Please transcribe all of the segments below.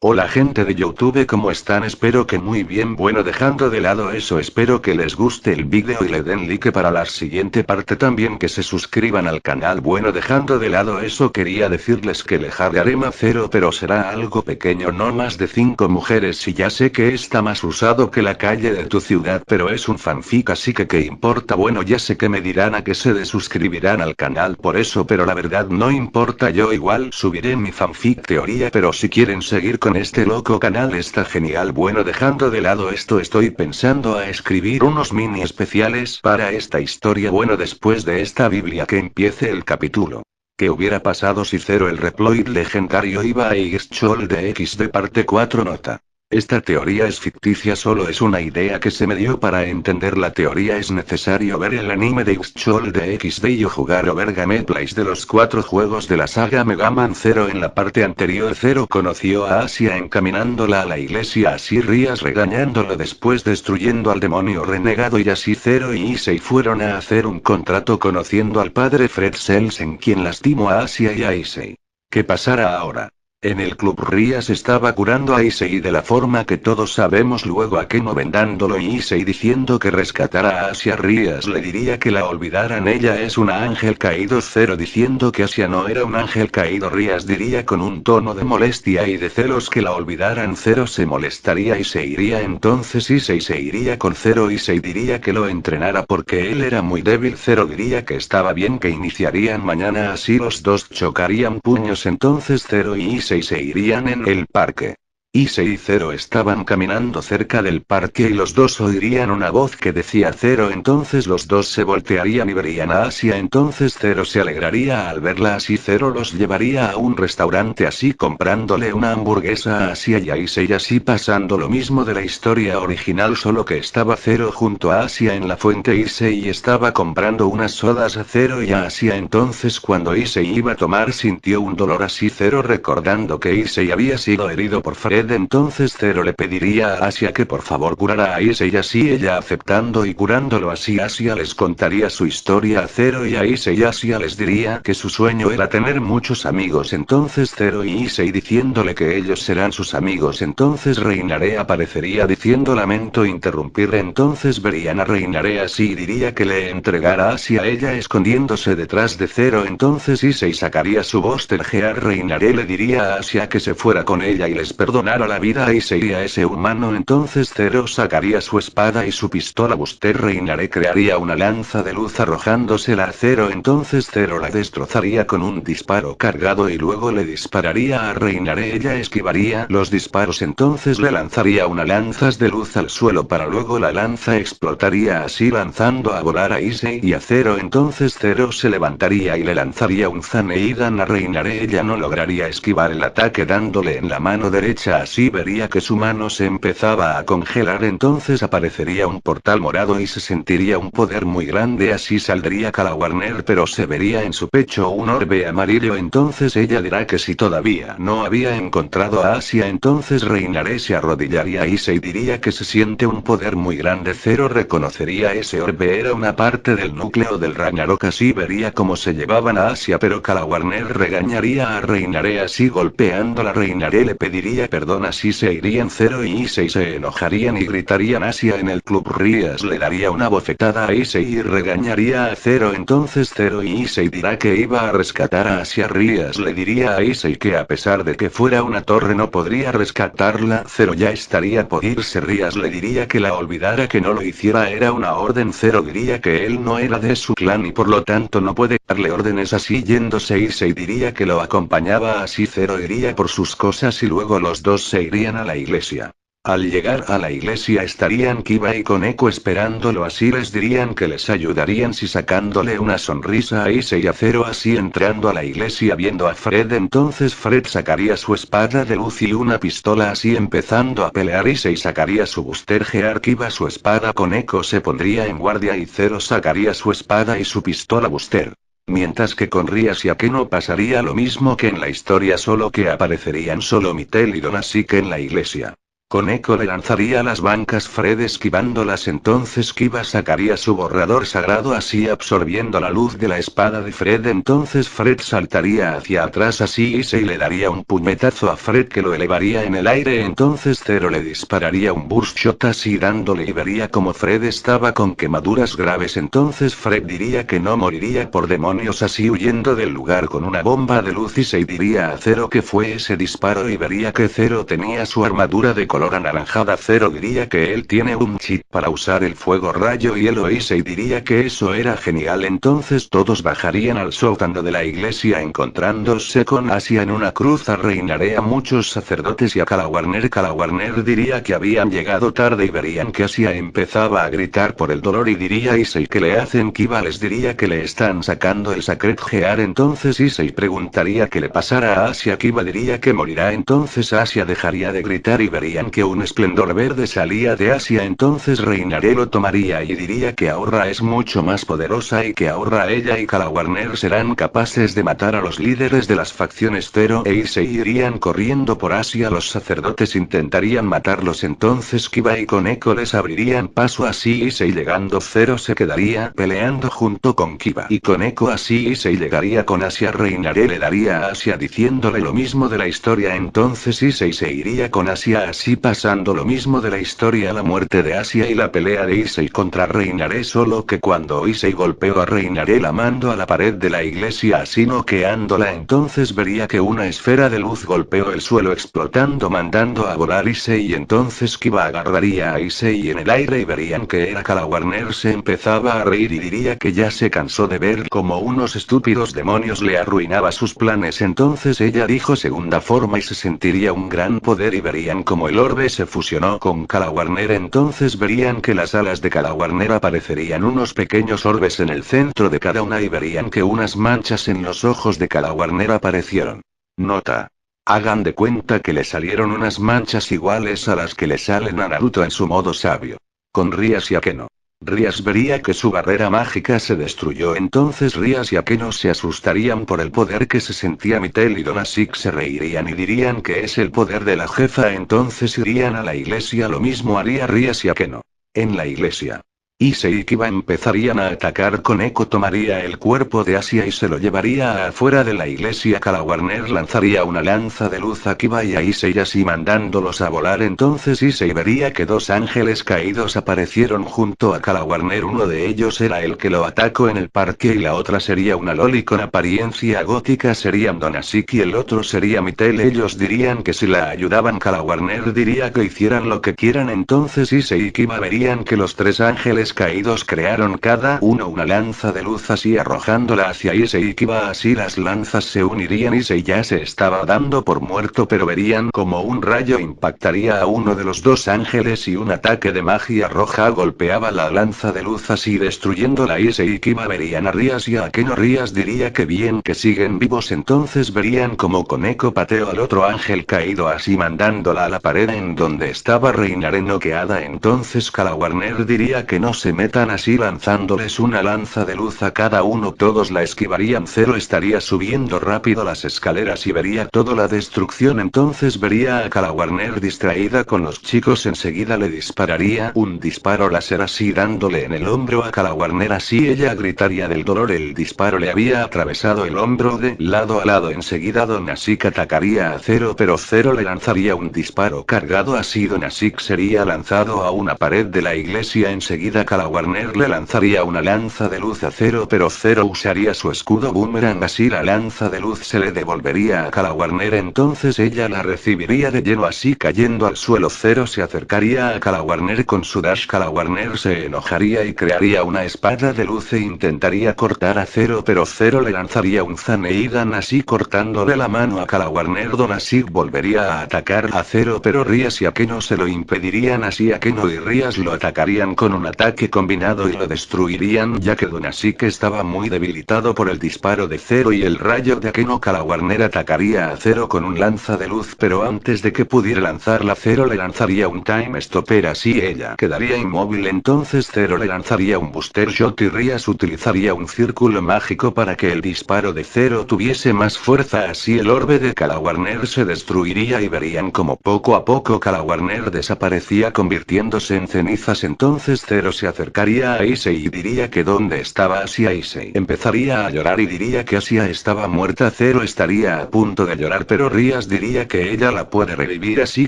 Hola gente de YouTube, ¿cómo están? Espero que muy bien. Bueno, dejando de lado eso, espero que les guste el vídeo y le den like para la siguiente parte, también que se suscriban al canal. Bueno, dejando de lado eso, quería decirles que le haré Arema 0, pero será algo pequeño, no más de 5 mujeres, y ya sé que está más usado que la calle de tu ciudad, pero es un fanfic, así que qué importa. Bueno, ya sé que me dirán a que se desuscribirán al canal por eso, pero la verdad no importa, yo igual subiré mi fanfic teoría, pero si quieren seguir con este loco canal está genial. Bueno, dejando de lado esto, estoy pensando a escribir unos mini especiales para esta historia. Bueno, después de esta Biblia, que empiece el capítulo. ¿Qué hubiera pasado si Zero el Reploid legendario iba a Ixchol de XD parte 4 nota? Esta teoría es ficticia, solo es una idea que se me dio. Para entender la teoría es necesario ver el anime de Ixchol de XD y o jugar o ver gameplays de los 4 juegos de la saga Mega Man Zero. En la parte anterior, Zero conoció a Asia encaminándola a la iglesia, así Rías regañándolo, después destruyendo al demonio renegado, y así Zero y Issei fueron a hacer un contrato conociendo al padre Fred Selsen, quien lastimó a Asia y a Issei. ¿Qué pasará ahora? En el club Rías estaba curando a Issei de la forma que todos sabemos, luego a Keno vendándolo y Issei diciendo que rescatara a Asia. Rías le diría que la olvidaran, ella es una ángel caído. Zero diciendo que Asia no era un ángel caído. Rías diría con un tono de molestia y de celos que la olvidaran. Zero se molestaría y se iría, entonces Issei se iría con Zero. Issei diría que lo entrenara porque él era muy débil. Zero diría que estaba bien, que iniciarían mañana, así los dos chocarían puños, entonces Zero y Issei se irían en el parque. Issei y Zero estaban caminando cerca del parque y los dos oirían una voz que decía Zero, entonces los dos se voltearían y verían a Asia, entonces Zero se alegraría al verla, así Zero los llevaría a un restaurante, así comprándole una hamburguesa a Asia y a Issei, así pasando lo mismo de la historia original, solo que estaba Zero junto a Asia en la fuente. Issei estaba comprando unas sodas a Zero y a Asia, entonces cuando Issei iba a tomar sintió un dolor, así Zero recordando que Issei había sido herido por Fred, entonces Zero le pediría a Asia que por favor curara a Issei, así ella aceptando y curándolo, así Asia les contaría su historia a Zero y a Issei, y Asia les diría que su sueño era tener muchos amigos, entonces Zero y Issei diciéndole que ellos serán sus amigos, entonces Reinare aparecería diciendo lamento interrumpir, entonces verían a Reinare así y diría que le entregara a Asia, ella escondiéndose detrás de Zero, entonces Issei sacaría su voz tergear. Reinare le diría a Asia que se fuera con ella y les perdonara la vida a Issei y a ese humano, entonces Zero sacaría su espada y su pistola Buster. Reinare crearía una lanza de luz arrojándosela a Zero, entonces Zero la destrozaría con un disparo cargado y luego le dispararía a Reinare, ella esquivaría los disparos, entonces le lanzaría una lanzas de luz al suelo para luego la lanza explotaría, así lanzando a volar a Issei y a Zero, entonces Zero se levantaría y le lanzaría un Zaneidan a Reinare, ella no lograría esquivar el ataque dándole en la mano derecha, así vería que su mano se empezaba a congelar, entonces aparecería un portal morado y se sentiría un poder muy grande, así saldría Kala Warner, pero se vería en su pecho un orbe amarillo, entonces ella dirá que si todavía no había encontrado a Asia, entonces Reinare se arrodillaría y se diría que se siente un poder muy grande. Zero reconocería ese orbe, era una parte del núcleo del Ragnarok, así vería cómo se llevaban a Asia, pero Kala Warner regañaría a Reinare, así golpeándola. Reinare le pediría perdón, así se irían Zero y Issei se enojarían y gritarían Asia en el club. Rías le daría una bofetada a Issei y regañaría a Zero, entonces Zero y Issei dirá que iba a rescatar a Asia. Rías le diría a Issei que a pesar de que fuera una torre no podría rescatarla, Zero ya estaría por irse. Rías le diría que la olvidara, que no lo hiciera, era una orden. Zero diría que él no era de su clan y por lo tanto no puede darle órdenes, así yéndose. Issei diría que lo acompañaba, así Zero iría por sus cosas y luego los dos se irían a la iglesia. Al llegar a la iglesia estarían Kiba y Koneko esperándolo, así les dirían que les ayudarían si sacándole una sonrisa a Issei y a Zero, así entrando a la iglesia viendo a Fred, entonces Fred sacaría su espada de luz y una pistola, así empezando a pelear. Issei sacaría su Buster Gear, Kiba su espada, Koneko se pondría en guardia y Zero sacaría su espada y su pistola Buster. Mientras que con Rías y Akeno pasaría lo mismo que en la historia, solo que aparecerían solo Mitel y Don, así que en la iglesia. Koneko le lanzaría a las bancas Fred esquivándolas, entonces Kiba sacaría su borrador sagrado así absorbiendo la luz de la espada de Fred, entonces Fred saltaría hacia atrás así y le daría un puñetazo a Fred que lo elevaría en el aire, entonces Zero le dispararía un burst shot así dándole y vería como Fred estaba con quemaduras graves, entonces Fred diría que no moriría por demonios así huyendo del lugar con una bomba de luz y diría a Zero que fue ese disparo y vería que Zero tenía su armadura de color anaranjada. Zero diría que él tiene un chip para usar el fuego rayo hielo y diría que eso era genial, entonces todos bajarían al sótano de la iglesia encontrándose con Asia en una cruz. Arreinaré a muchos sacerdotes y a Kalawarner. Kalawarner diría que habían llegado tarde y verían que Asia empezaba a gritar por el dolor y diría Issei que le hacen. Kiba les diría que le están sacando el Sacred Gear, entonces Issei preguntaría qué le pasara a Asia. Kiba diría que morirá, entonces Asia dejaría de gritar y verían que un esplendor verde salía de Asia, entonces Reinaré lo tomaría y diría que ahora es mucho más poderosa y que ahora ella y Kalawarner serán capaces de matar a los líderes de las facciones Zero e Issei irían corriendo por Asia. Los sacerdotes intentarían matarlos, entonces Kiba y Koneko les abrirían paso así Issei llegando. Zero se quedaría peleando junto con Kiba y Koneko así Issei llegaría con Asia. Reinaré le daría a Asia diciéndole lo mismo de la historia, entonces Issei se iría con Asia así pasando lo mismo de la historia, la muerte de Asia y la pelea de Issei contra Reinaré, solo que cuando Issei golpeó a Reinaré la mando a la pared de la iglesia así noqueándola, entonces vería que una esfera de luz golpeó el suelo explotando mandando a volar Issei y entonces Kiba agarraría a Issei en el aire y verían que era Kalawarner. Se empezaba a reír y diría que ya se cansó de ver como unos estúpidos demonios le arruinaba sus planes, entonces ella dijo segunda forma y se sentiría un gran poder y verían como el orbe se fusionó con Kalawarner, entonces verían que las alas de Kalawarner aparecerían unos pequeños orbes en el centro de cada una y verían que unas manchas en los ojos de Kalawarner aparecieron. Nota. Hagan de cuenta que le salieron unas manchas iguales a las que le salen a Naruto en su modo sabio. Con Rias y Akeno. Rias vería que su barrera mágica se destruyó, entonces Rias y Akeno se asustarían por el poder que se sentía Mitel y Donasik se reirían y dirían que es el poder de la jefa, entonces irían a la iglesia. Lo mismo haría Rias y Akeno. En la iglesia. Issei y Kiba empezarían a atacar. Koneko tomaría el cuerpo de Asia y se lo llevaría afuera de la iglesia. Kalawarner lanzaría una lanza de luz a Kiba y a Issei así mandándolos a volar, entonces Issei vería que dos ángeles caídos aparecieron junto a Kalawarner, uno de ellos era el que lo atacó en el parque y la otra sería una loli con apariencia gótica, serían Donasik y el otro sería Mitel. Ellos dirían que si la ayudaban Kalawarner diría que hicieran lo que quieran, entonces Issei y Kiba verían que los tres ángeles caídos crearon cada uno una lanza de luz así arrojándola hacia Issei y Kiba, así las lanzas se unirían. Issei ya se estaba dando por muerto pero verían como un rayo impactaría a uno de los dos ángeles y un ataque de magia roja golpeaba la lanza de luz así destruyéndola. Issei y Kiba verían a Rias y a Akeno. Rias diría que bien que siguen vivos, entonces verían como Koneko pateó al otro ángel caído así mandándola a la pared en donde estaba Reinaré noqueada, entonces Kalawarner diría que no se metan así lanzándoles una lanza de luz a cada uno, todos la esquivarían. Zero estaría subiendo rápido las escaleras y vería toda la destrucción, entonces vería a Kalawarner distraída con los chicos, enseguida le dispararía un disparo láser así dándole en el hombro a Kalawarner, así ella gritaría del dolor, el disparo le había atravesado el hombro de lado a lado, enseguida Donasik atacaría a Zero pero Zero le lanzaría un disparo cargado así Donasik sería lanzado a una pared de la iglesia, enseguida Kalawarner le lanzaría una lanza de luz a Zero pero Zero usaría su escudo boomerang así la lanza de luz se le devolvería a Kalawarner, entonces ella la recibiría de lleno así cayendo al suelo. Zero se acercaría a Kalawarner con su dash, Kalawarner se enojaría y crearía una espada de luz e intentaría cortar a Zero pero Zero le lanzaría un Zaneidan así cortándole la mano a Kalawarner. Donasik volvería a atacar a Zero pero Rias y Akeno se lo impedirían así Akeno y Rias lo atacarían con un ataque ataque combinado y lo destruirían ya que Donasik estaba muy debilitado por el disparo de Zero y el rayo de Akeno. Kalawarner atacaría a Zero con un lanza de luz, pero antes de que pudiera lanzarla Zero le lanzaría un Time Stopper, así ella quedaría inmóvil. Entonces Zero le lanzaría un Booster Shot y Rias utilizaría un círculo mágico para que el disparo de Zero tuviese más fuerza, así el orbe de Kalawarner se destruiría y verían como poco a poco Kalawarner desaparecía convirtiéndose en cenizas. Entonces Zero se acercaría a Issei y diría que dónde estaba Asia. Issei empezaría a llorar y diría que Asia estaba muerta. Zero estaría a punto de llorar, pero Rias diría que ella la puede revivir, así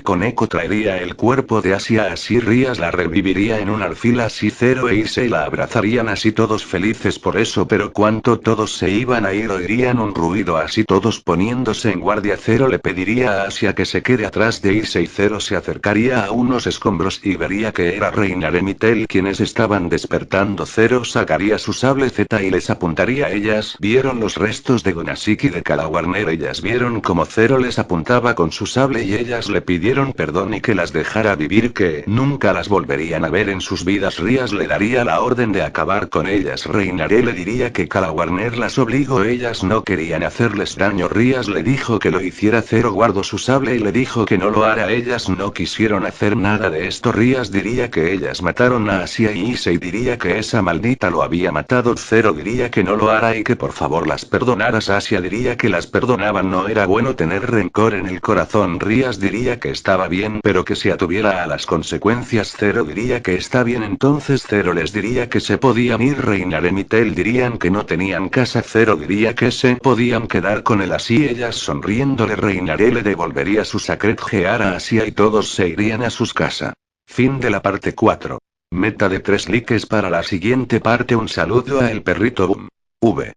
Koneko traería el cuerpo de Asia, así Rias la reviviría en un alfil, así Zero e Issei la abrazarían, así todos felices por eso. Pero cuando todos se iban a ir oirían un ruido, así todos poniéndose en guardia. Zero le pediría a Asia que se quede atrás de Issei. Zero se acercaría a unos escombros y vería que era Reina Remitel quienes estaban despertando. Zero sacaría su sable Z y les apuntaría. Ellas vieron los restos de Donasik y de Kalawarner. Ellas vieron como Zero les apuntaba con su sable y ellas le pidieron perdón y que las dejara vivir, que nunca las volverían a ver en sus vidas. Rias le daría la orden de acabar con ellas. Reinaré le diría que Kalawarner las obligó, ellas no querían hacerles daño. Rias le dijo que lo hiciera. Zero guardó su sable y le dijo que no lo hará. Ellas no quisieron hacer nada de esto. Rias diría que ellas mataron a Asia y Issei diría que esa maldita lo había matado. Zero diría que no lo hará y que por favor las perdonaras. Asia diría que las perdonaban, no era bueno tener rencor en el corazón. Rias diría que estaba bien, pero que se atuviera a las consecuencias. Zero diría que está bien. Entonces Zero les diría que se podían ir. Reina Remitel dirían que no tenían casa. Zero diría que se podían quedar con él, así ellas sonriéndole. Reinaré le devolvería su Sacred Gear a Asia y todos se irían a sus casas. Fin de la parte 4. Meta de 3 likes para la siguiente parte. Un saludo a el perrito Boom. V.